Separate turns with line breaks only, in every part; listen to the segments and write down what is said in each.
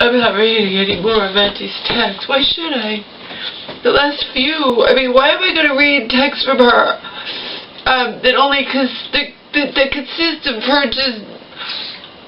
I'm not reading any more of Auntie's texts. Why should I? The last few, I mean, why am I going to read texts from her that only that consist of her just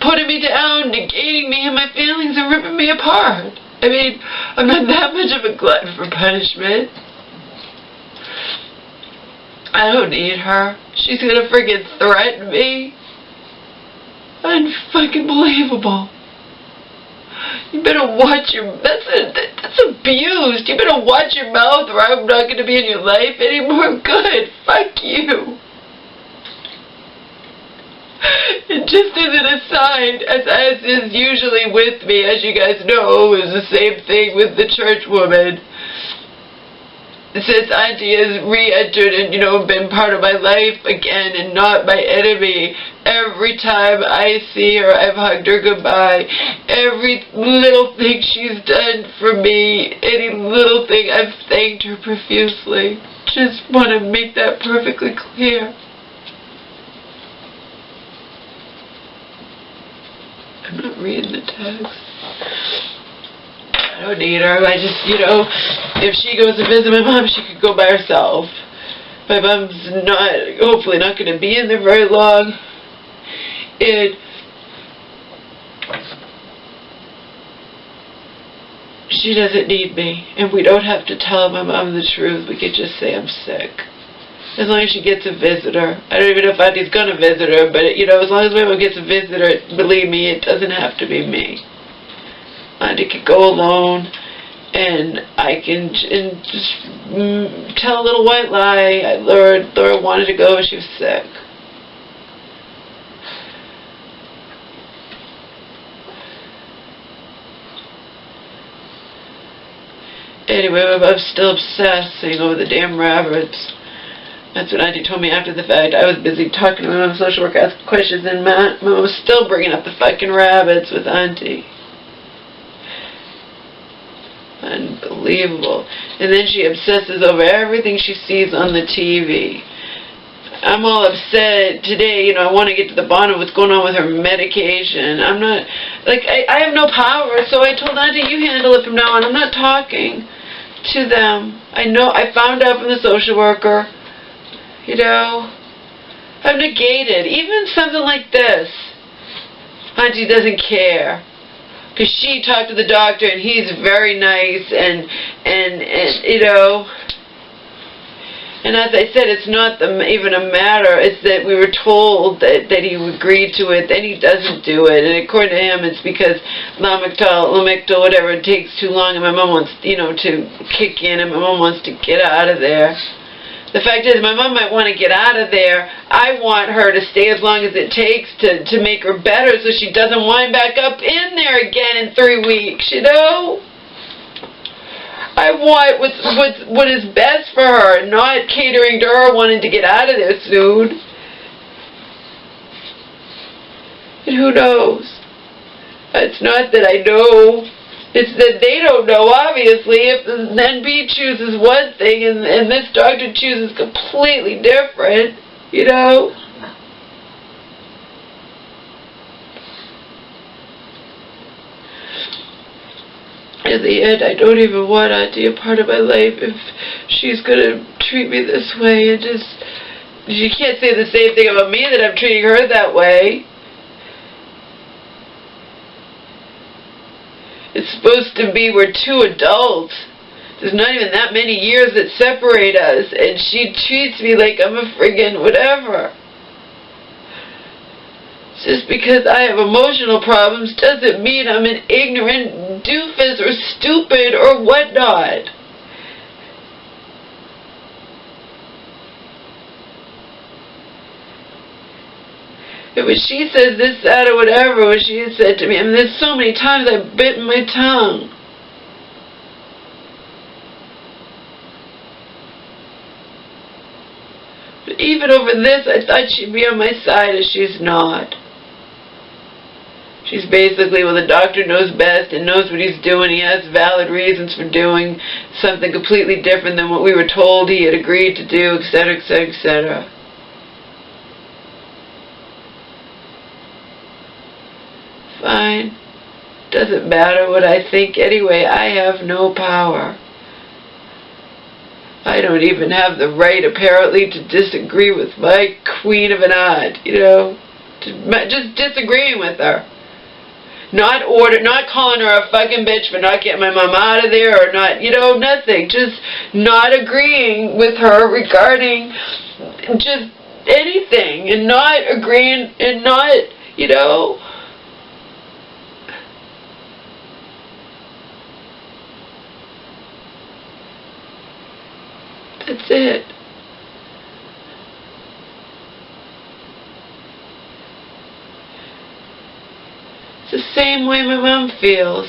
putting me down, negating me and my feelings, and ripping me apart? I mean, I'm not that much of a glutton for punishment. I don't need her. She's going to friggin' threaten me. Unfucking believable. You better watch your... That's abused. You better watch your mouth or I'm not going to be in your life anymore. Good. Fuck you. And just as an aside, as is usually with me, as you guys know, is the same thing with the church woman. Since Auntie has re-entered and, been part of my life again and not my enemy, every time I see her, I've hugged her goodbye. Every little thing she's done for me, any little thing, I've thanked her profusely. Just want to make that perfectly clear. I'm not reading the text. I don't need her. I just, if she goes to visit my mom, she could go by herself. My mom's hopefully not going to be in there very long. She doesn't need me. And we don't have to tell my mom the truth. We could just say I'm sick. As long as she gets a visitor. I don't even know if Auntie's going to visit her, but, as long as my mom gets a visitor, believe me, it doesn't have to be me. Auntie could go alone, and I can just tell a little white lie. Laura wanted to go, she was sick. Anyway, I'm still obsessing over the damn rabbits. That's what Auntie told me after the fact. I was busy talking to my mom, social worker, asking questions, and my mom was still bringing up the fucking rabbits with Auntie. Unbelievable. And then she obsesses over everything she sees on the TV. I'm all upset today, I want to get to the bottom of what's going on with her medication. I'm not, I have no power, so I told Auntie, you handle it from now on. I'm not talking to them. I found out from the social worker, I've negated, even something like this. Auntie doesn't care. Because she talked to the doctor and he's very nice and and as I said, it's not even a matter, it's that we were told that he agreed to it, then he doesn't do it, and according to him it's because Lamictal, whatever, it takes too long, and my mom wants, to kick in, and my mom wants to get out of there. The fact is, my mom might want to get out of there. I want her to stay as long as it takes to make her better so she doesn't wind back up in there again in 3 weeks, I want what is best for her, not catering to her wanting to get out of there soon. And who knows? It's not that I know. It's that they don't know, obviously. If the NB chooses one thing and this doctor chooses completely different, In the end, I don't even want Auntie a part of my life if she's going to treat me this way. She can't say the same thing about me that I'm treating her that way. It's supposed to be we're two adults. There's not even that many years that separate us, and she treats me like I'm a friggin' whatever. Just because I have emotional problems doesn't mean I'm an ignorant doofus or stupid or whatnot. And when she says this, that, or whatever, what she has said to me, there's so many times I've bitten my tongue. But even over this, I thought she'd be on my side, and she's not. She's basically, well, the doctor knows best and knows what he's doing. He has valid reasons for doing something completely different than what we were told he had agreed to do, etc., etc., etc. Fine. Doesn't matter what I think anyway. I have no power. I don't even have the right, apparently, to disagree with my queen of an aunt, you know. Just disagreeing with her. Not calling her a fucking bitch for not getting my mom out of there, or not, you know, nothing. Just not agreeing with her regarding just anything, and not agreeing, and not, you know. That's it. It's the same way my mom feels.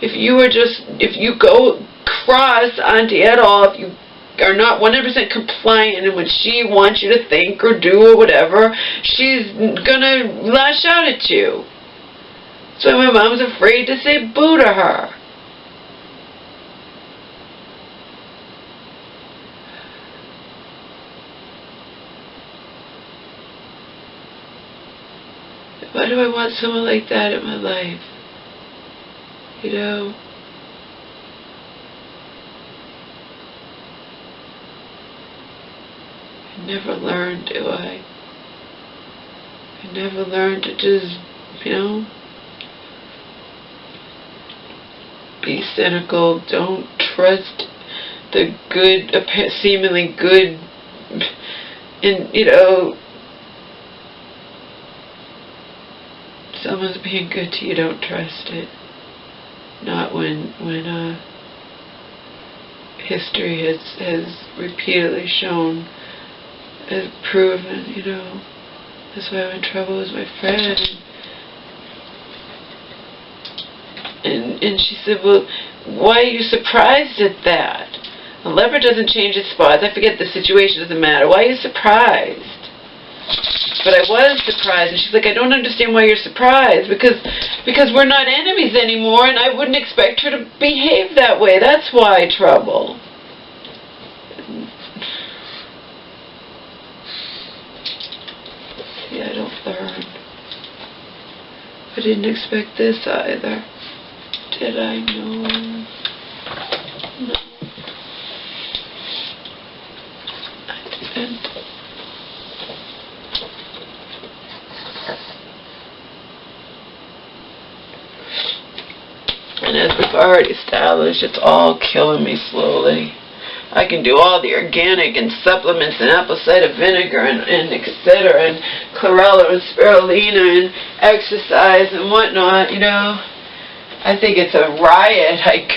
If you go cross Auntie at all, if you are not 100% compliant in what she wants you to think or do or whatever, she's gonna lash out at you. So my mom's afraid to say boo to her. Why do I want someone like that in my life? You know? I never learned, do I? I never learned to just, you know, be cynical. Don't trust the good, seemingly good, and, you know, someone's being good to you, don't trust it. Not when history has repeatedly shown, has proven, you know. That's why I'm in trouble with my friend. And she said, well, why are you surprised at that? A leopard doesn't change its spots. I forget the situation, doesn't matter. Why are you surprised? But I was surprised, and she's like, I don't understand why you're surprised, because we're not enemies anymore, and I wouldn't expect her to behave that way. That's why trouble. See, I don't learn. I didn't expect this either. Did I? No. No. I didn't. And as we've already established, it's all killing me slowly. I can do all the organic and supplements and apple cider vinegar and etc. and chlorella and spirulina and exercise and whatnot, you know. I think it's a riot. Like,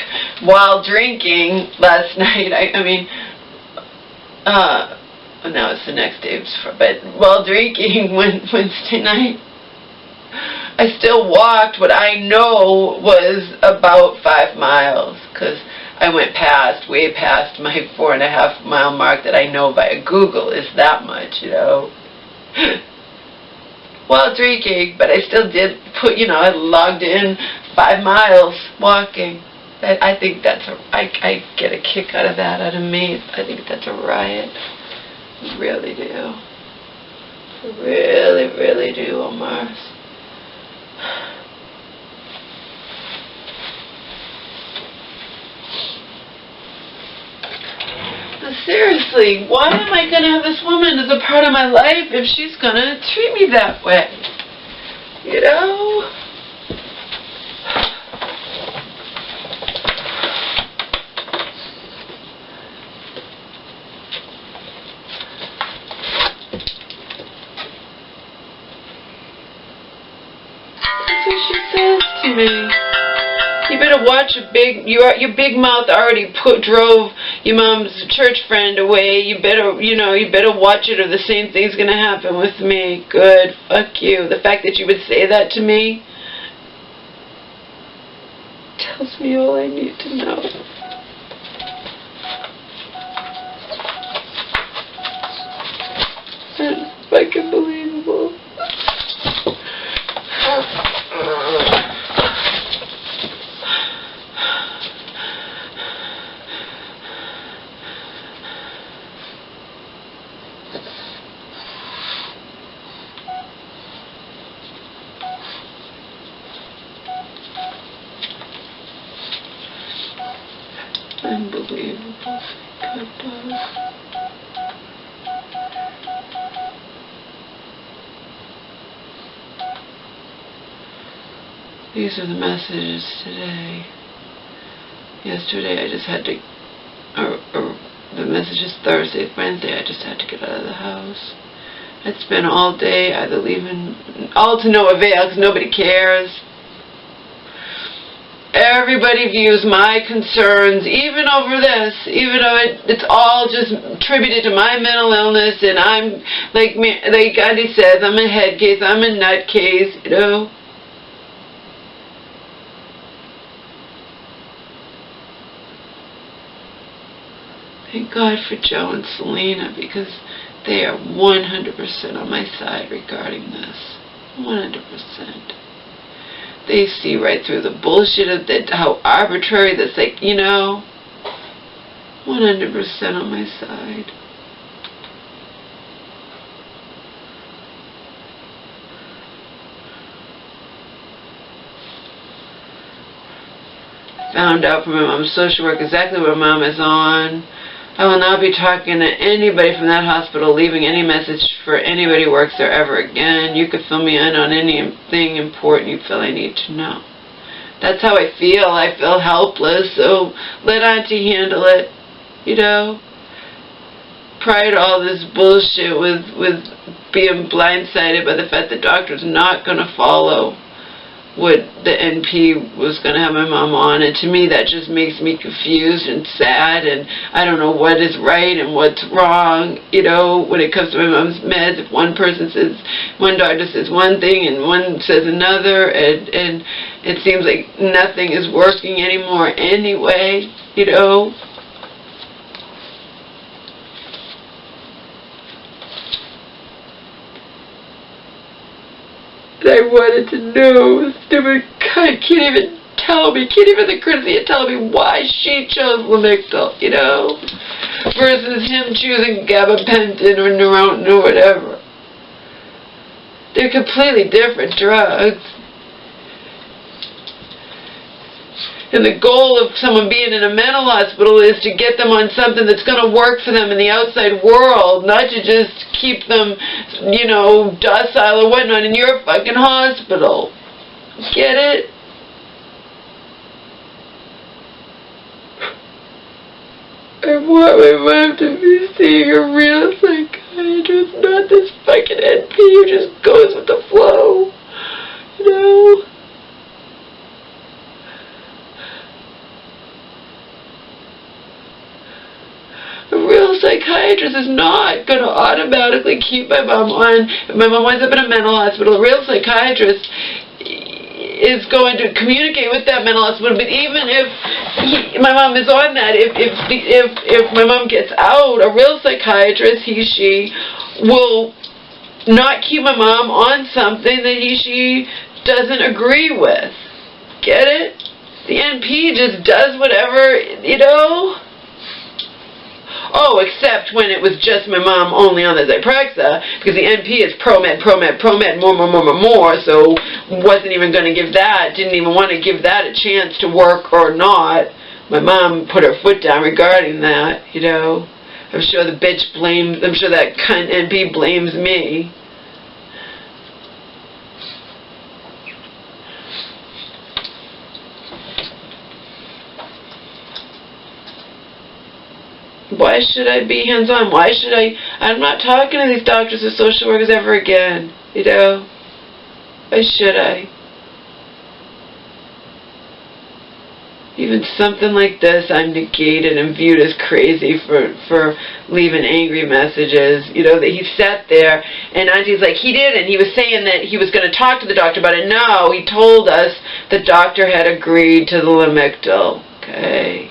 while drinking last night, I mean, now it's the next day, but while drinking Wednesday night, I still walked what I know was about 5 miles, because I went way past my 4.5 mile mark that I know via Google is that much, you know. While drinking, but I still did put, you know, I logged in 5 miles walking. I think that's I get a kick out of that, out of me. I think that's a riot. I really do. I really, really do, Omar. But seriously, why am I going to have this woman as a part of my life if she's going to treat me that way? You know? That's what she says to me. You better watch your big mouth already drove your mom's church friend away. You better watch it, or the same thing's gonna happen with me. Good. Fuck you. The fact that you would say that to me tells me all I need to know. That's fucking believable. Unbelievable. God bless. These are the messages today. Yesterday I just had to, or the messages Thursday, Wednesday, I just had to get out of the house. I'd spent all day either leaving, all to no avail because nobody cares. Everybody views my concerns, even over this, even though it's all just attributed to my mental illness, and I'm, like Gandhi says, I'm a head case, I'm a nut case, you know. Thank God for Joe and Selena, because they are 100% on my side regarding this. 100%. They see right through the bullshit of that, how arbitrary this, like, you know. 100% on my side. Found out from my mom's social work exactly what Mom is on. I will not be talking to anybody from that hospital, leaving any message for anybody who works there ever again. You could fill me in on anything important you feel I need to know. That's how I feel. I feel helpless, so let Auntie handle it, you know. Prior to all this bullshit with being blindsided by the fact the doctor's not going to follow what the NP was going to have my mom on, and to me that just makes me confused and sad, and I don't know what is right and what's wrong, you know, when it comes to my mom's meds. If one doctor says one thing and one says another, and it seems like nothing is working anymore anyway, you know. I wanted to know, stupid cunt can't even tell me, can't even the courtesy of telling me why she chose Lamictal, you know, versus him choosing gabapentin or Neurontin or whatever. They're completely different drugs. And the goal of someone being in a mental hospital is to get them on something that's going to work for them in the outside world, not to just keep them, you know, docile or whatnot in your fucking hospital. Get it? I want my mom to be seeing a real psychiatrist, not this fucking NP who just goes with the flow. You know? A real psychiatrist is not going to automatically keep my mom on. If my mom winds up in a mental hospital, a real psychiatrist is going to communicate with that mental hospital. But even if my mom is on that, if my mom gets out, a real psychiatrist, she will not keep my mom on something that she doesn't agree with. Get it? The NP just does whatever, you know. Oh, except when it was just my mom only on the Zyprexa, because the NP is pro-med, more, so wasn't even going to give that, didn't even want to give that a chance to work or not. My mom put her foot down regarding that, you know. I'm sure the bitch blames, I'm sure that cunt NP blames me. Why should I be hands-on? Why should I'm not talking to these doctors or social workers ever again, you know? Why should I? Even something like this, I'm negated and viewed as crazy for leaving angry messages, you know, that he sat there, and Auntie's like, he didn't. He was saying that he was going to talk to the doctor about it. No, he told us the doctor had agreed to the Lamictal. Okay.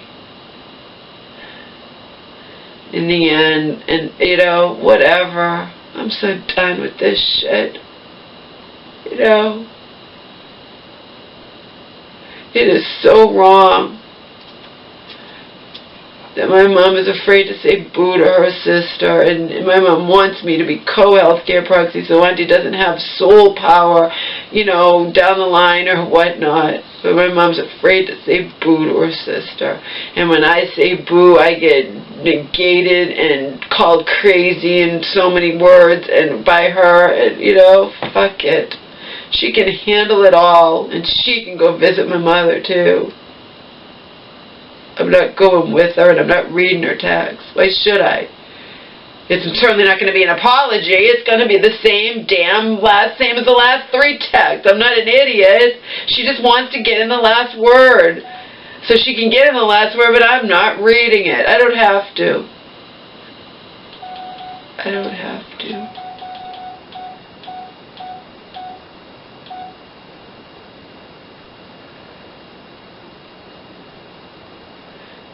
In the end, and, you know, whatever. I'm so done with this shit. You know? It is so wrong that my mom is afraid to say boo to her sister, and my mom wants me to be co-healthcare proxy so Auntie doesn't have soul power you know, down the line or whatnot. But my mom's afraid to say boo to her sister. And when I say boo, I get negated and called crazy in so many words and by her, and, you know, fuck it. She can handle it all, and she can go visit my mother too. I'm not going with her, and I'm not reading her text. Why should I? It's certainly not going to be an apology. It's going to be the same same as the last 3 texts. I'm not an idiot. She just wants to get in the last word. So she can get in the last word, but I'm not reading it. I don't have to. I don't have to.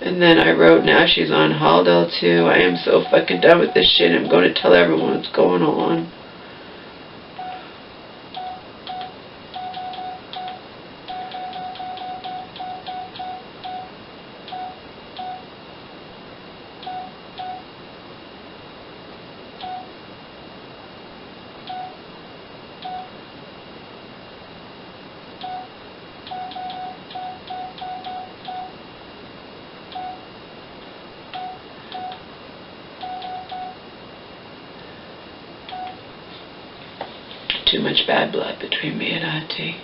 And then I wrote, now she's on Haldell too. I am so fucking done with this shit. I'm going to tell everyone what's going on. Too much bad blood between me and Auntie.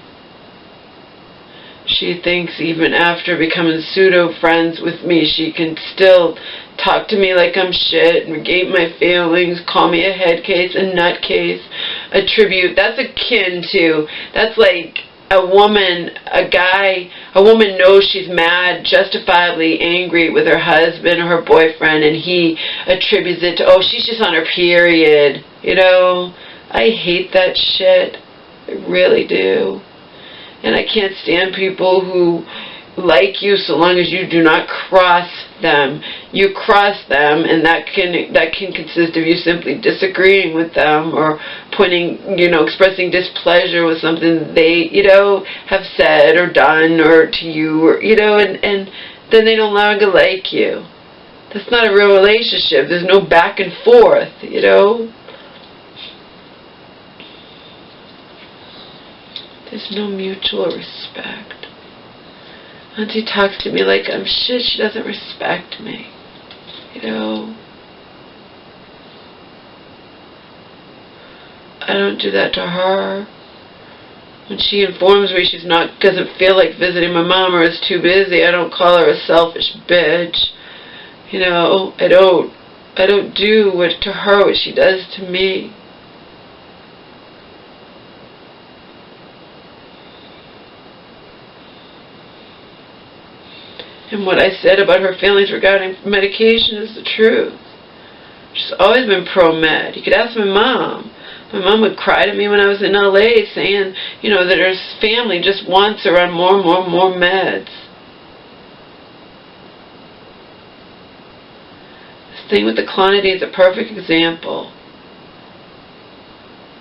She thinks even after becoming pseudo-friends with me, she can still talk to me like I'm shit, negate my feelings, call me a head case, a nutcase, attribute. That's akin to, that's like a woman knows she's mad, justifiably angry with her husband or her boyfriend, and he attributes it to, oh, she's just on her period, you know? I hate that shit. I really do. And I can't stand people who like you so long as you do not cross them. You cross them, and that can consist of you simply disagreeing with them or pointing, you know, expressing displeasure with something they, you know, have said or done or to you, or, you know, and then they no longer like you. That's not a real relationship. There's no back and forth, you know. There's no mutual respect. Auntie talks to me like I'm shit. She doesn't respect me. You know? I don't do that to her. When she informs me she's doesn't feel like visiting my mom or is too busy, I don't call her a selfish bitch. You know, I don't do to her what she does to me. And what I said about her feelings regarding medication is the truth. She's always been pro-med. You could ask my mom. My mom would cry to me when I was in LA saying, you know, that her family just wants her on more meds. This thing with the clonidine is a perfect example.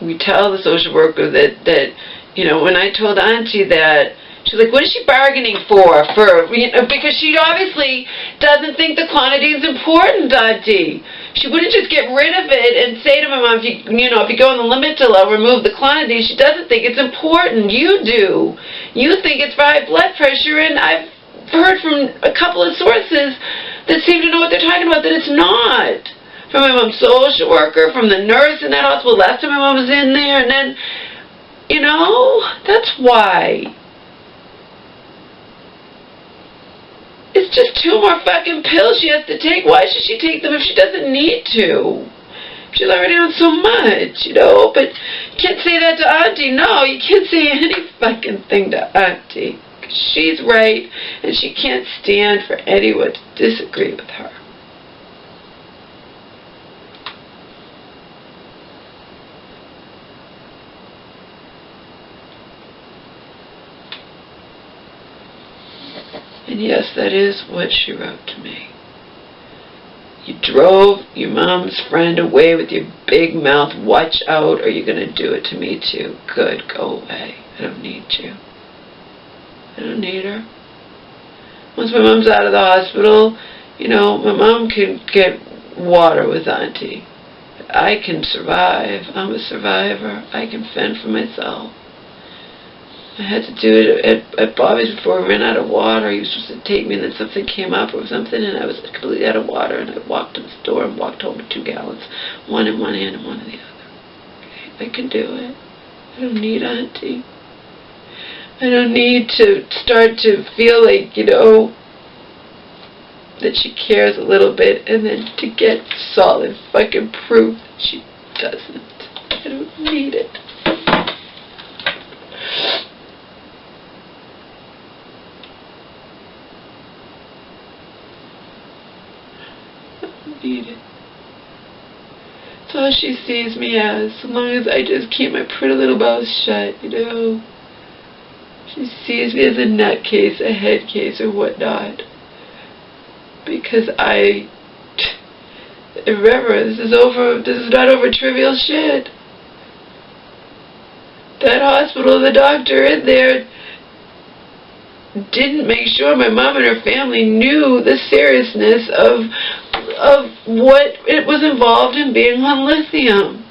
We tell the social worker that, you know, when I told Auntie that, she's like, what is she bargaining for? You know, because she obviously doesn't think the clonidine's important, Auntie. She wouldn't just get rid of it and say to my mom, if you go on the Lamictal, I'll remove the clonidine. She doesn't think it's important. You do. You think it's for high blood pressure, and I've heard from a couple of sources that seem to know what they're talking about, that it's not. From my mom's social worker, from the nurse in that hospital, last time my mom was in there, and then, you know, that's why. It's just 2 more fucking pills she has to take. Why should she take them if she doesn't need to? She's already on so much, you know. But you can't say that to Auntie. No, you can't say any fucking thing to Auntie. 'Cause she's right, and she can't stand for anyone to disagree with her. And yes, that is what she wrote to me. You drove your mom's friend away with your big mouth. Watch out, or you're going to do it to me too. Good, go away. I don't need you. I don't need her. Once my mom's out of the hospital, you know, my mom can get water with Auntie. I can survive. I'm a survivor. I can fend for myself. I had to do it at Bobby's before we ran out of water. He was supposed to take me, and then something came up or something, and I was completely out of water, and I walked to the store and walked home with 2 gallons, one in one hand and one in the other. Okay? I can do it. I don't need Auntie. I don't need to start to feel like, you know, that she cares a little bit, and then to get solid fucking proof that she doesn't. I don't need it. Need it. It's all she sees me as long as I just keep my pretty little mouth shut, you know. She sees me as a nutcase, a head case, or whatnot. Because remember, this is not over trivial shit. That hospital, the doctor in there didn't make sure my mom and her family knew the seriousness of what it was involved in being on lithium.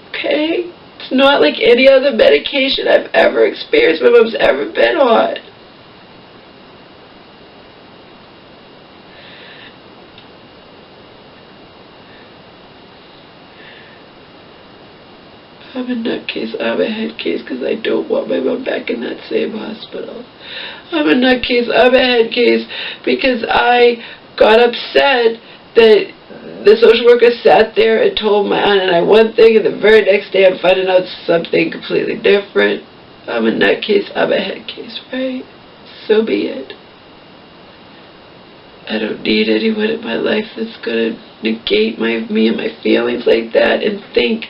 Okay? It's not like any other medication I've ever experienced, my mom's ever been on. I'm a nutcase, I'm a head case, because I don't want my mom back in that same hospital. I'm a nutcase, I'm a head case, because I got upset that the social worker sat there and told my aunt and I one thing, and the very next day I'm finding out something completely different. I'm a nutcase, I'm a head case, right? So be it. I don't need anyone in my life that's going to negate me and my feelings like that and think.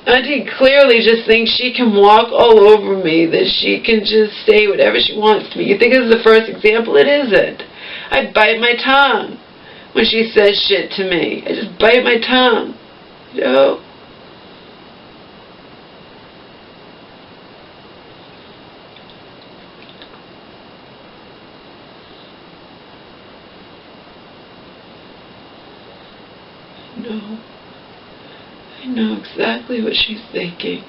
Auntie clearly just thinks she can walk all over me, that she can just say whatever she wants to me. You think this is the first example? It isn't. I bite my tongue when she says shit to me. I just bite my tongue, you know? No. I know exactly what she's thinking.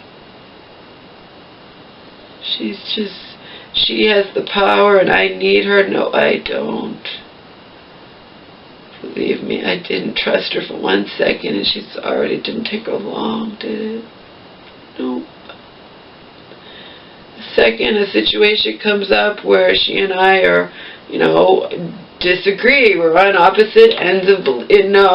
She has the power and I need her. No, I don't. Believe me, I didn't trust her for 1 second, and she's already didn't take her long, did it? Nope. The second a situation comes up where she and I are, you know, disagree, we're on opposite ends of, no.